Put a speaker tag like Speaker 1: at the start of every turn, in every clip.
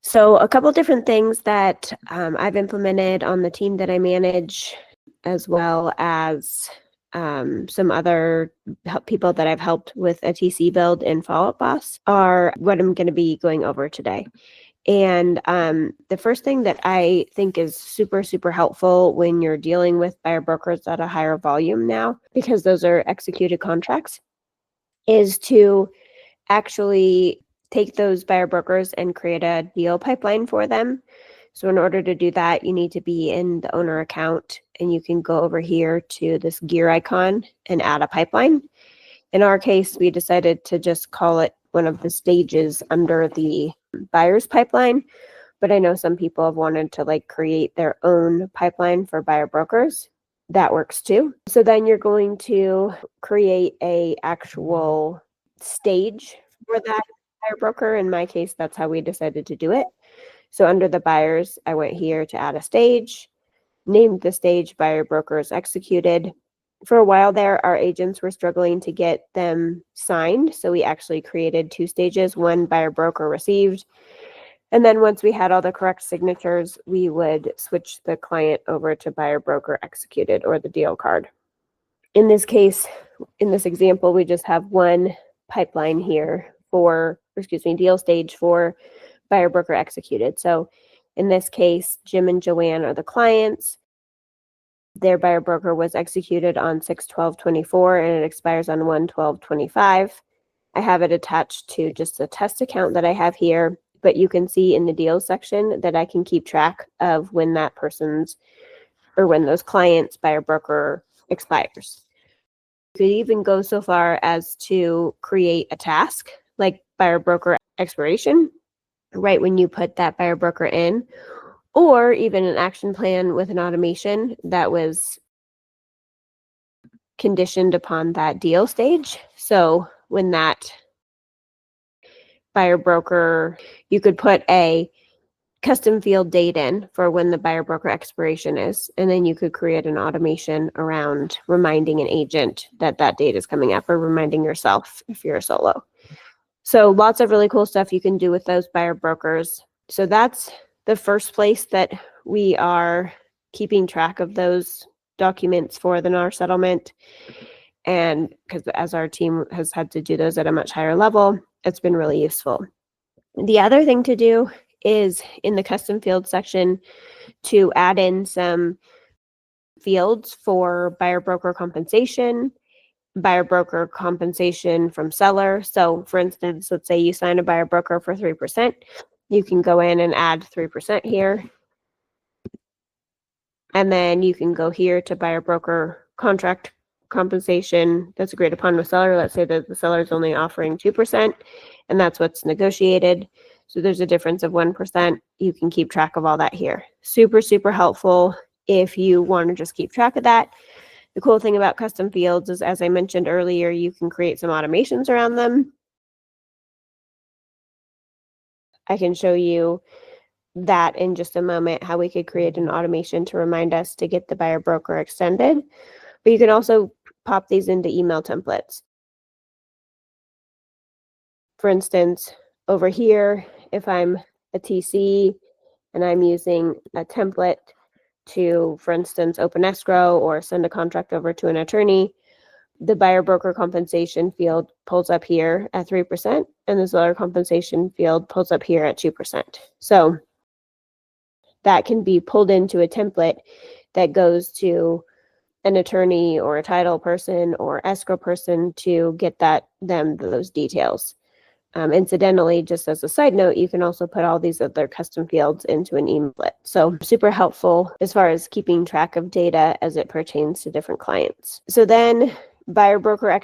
Speaker 1: So a couple different things that I've implemented on the team that I manage, as well as some other people that I've helped with a TC build in FollowUpBoss, are what I'm going to be going over today. And the first thing that I think is super, super helpful when you're dealing with buyer brokers at a higher volume now, because those are executed contracts, is to actually take those buyer brokers and create a deal pipeline for them. So in order to do that, you need to be in the owner account, and you can go over here to this gear icon and add a pipeline. In our case, we decided to just call it one of the stages under the buyer's pipeline, but I know some people have wanted to create their own pipeline for buyer brokers. That works too. So then you're going to create a actual stage for that buyer broker. In my case, that's how we decided to do it. So under the buyers, I went here to add a stage, named the stage buyer brokers executed. For a while there, our agents were struggling to get them signed. So we actually created 2 stages, one buyer broker received. And then once we had all the correct signatures, we would switch the client over to buyer broker executed, or the deal card. In this case, in this example, we just have one pipeline here deal stage for buyer broker executed. So in this case, Jim and Joanne are the clients. Their buyer broker was executed on 6/12/24 and it expires on 1/12/25. I have it attached to just a test account that I have here, but you can see in the deals section that I can keep track of when that person's, or when those clients' buyer broker expires. You could even go so far as to create a task like buyer broker expiration right when you put that buyer broker in, or even an action plan with an automation that was conditioned upon that deal stage. So when that buyer broker, you could put a custom field date in for when the buyer broker expiration is, and then you could create an automation around reminding an agent that that date is coming up, or reminding yourself if you're a solo. So lots of really cool stuff you can do with those buyer brokers. So that's the first place that we are keeping track of those documents for the NAR settlement. And because as our team has had to do those at a much higher level, it's been really useful. The other thing to do is in the custom field section to add in some fields for buyer broker compensation from seller. So for instance, let's say you sign a buyer broker for 3%. You can go in and add 3% here. And then you can go here to buyer broker contract compensation that's agreed upon with seller. Let's say that the seller is only offering 2%, and that's what's negotiated. So there's a difference of 1%. You can keep track of all that here. Super, super helpful if you want to just keep track of that. The cool thing about custom fields is, as I mentioned earlier, you can create some automations around them. I can show you that in just a moment, how we could create an automation to remind us to get the buyer broker extended. But you can also pop these into email templates. For instance, over here, if I'm a TC and I'm using a template to, for instance, open escrow or send a contract over to an attorney, the buyer broker compensation field pulls up here at 3%, and the seller compensation field pulls up here at 2%. So that can be pulled into a template that goes to an attorney or a title person or escrow person to get those details. Incidentally, just as a side note, you can also put all these other custom fields into an email. So super helpful as far as keeping track of data as it pertains to different clients. So then buyer broker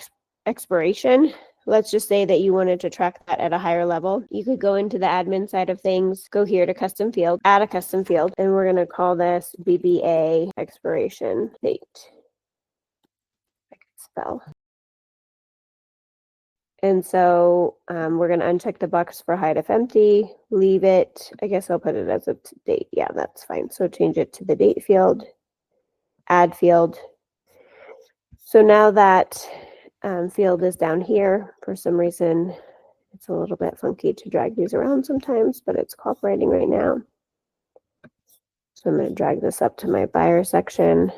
Speaker 1: expiration. Let's just say that you wanted to track that at a higher level. You could go into the admin side of things, go here to custom field, add a custom field, and we're going to call this BBA expiration date. I can spell. And so we're going to uncheck the box for hide if empty, leave it. I guess I'll put it as a date. Yeah, that's fine. So change it to the date field, add field. So now that field is down here, for some reason, It's a little bit funky to drag these around sometimes, but it's cooperating right now. So I'm going to drag this up to my buyer section.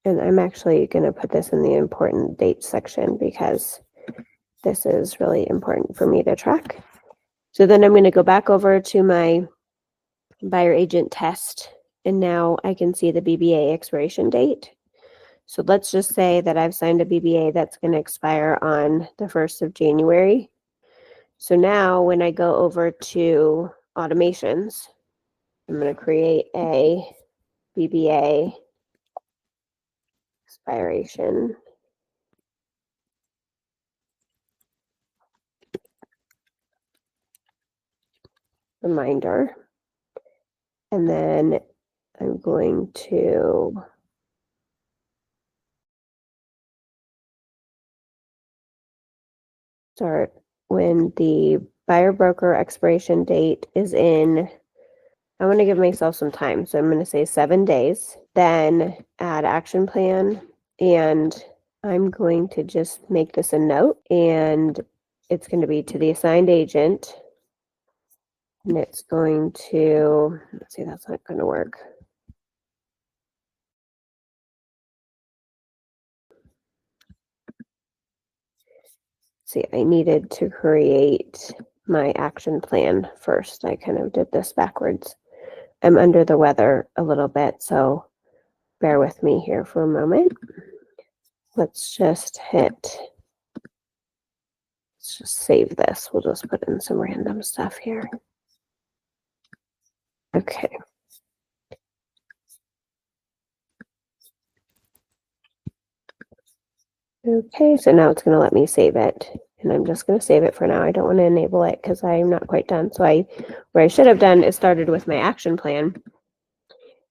Speaker 1: And I'm actually going to put this in the important dates section because this is really important for me to track. So then I'm going to go back over to my buyer agent test, and now I can see the BBA expiration date. So let's just say that I've signed a BBA that's going to expire on the 1st of January. So now when I go over to automations, I'm going to create a BBA expiration reminder. And then I'm going to start when the buyer broker expiration date is in. I want to give myself some time. So I'm going to say 7 days, then add action plan. And I'm going to just make this a note, and it's going to be to the assigned agent. And it's going to, let's see, that's not going to work. See, I needed to create my action plan first. I kind of did this backwards. I'm under the weather a little bit, so bear with me here for a moment. Let's just save this. We'll just put in some random stuff here. Okay. Okay, so now it's going to let me save it. And I'm just going to save it for now. I don't want to enable it because I'm not quite done. So what I should have done is started with my action plan.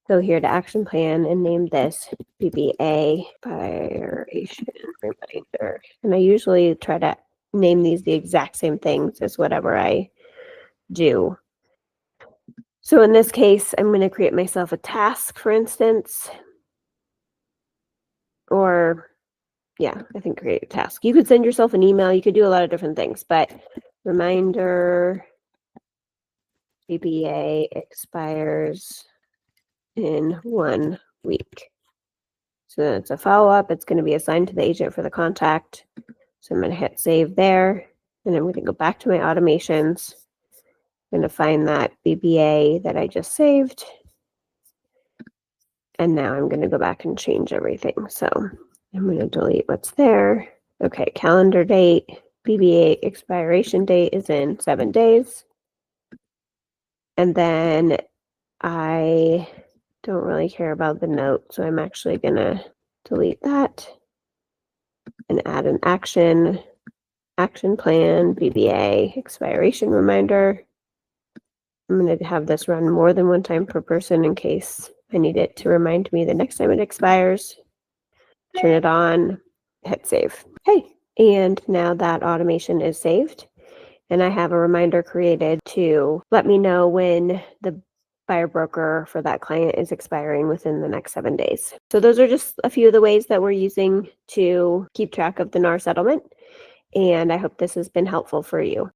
Speaker 1: Go here to action plan and name this BBA expiration reminder. And I usually try to name these the exact same things as whatever I do. So in this case, I'm going to create myself a task, for instance, or yeah, I think create a task. You could send yourself an email. You could do a lot of different things, but reminder BBA expires in 1 week. So then it's a follow-up. It's going to be assigned to the agent for the contact. So I'm going to hit save there. And I'm going to go back to my automations. I'm going to find that BBA that I just saved. And now I'm going to go back and change everything. So I'm going to delete what's there. Okay, calendar date. BBA expiration date is in 7 days. And then I don't really care about the note, so I'm actually going to delete that and add an action plan, BBA expiration reminder. I'm going to have this run more than one time per person in case I need it to remind me the next time it expires. Turn it on, hit save. Okay, and now that automation is saved. And I have a reminder created to let me know when the buyer broker for that client is expiring within the next 7 days. So those are just a few of the ways that we're using to keep track of the NAR settlement. And I hope this has been helpful for you.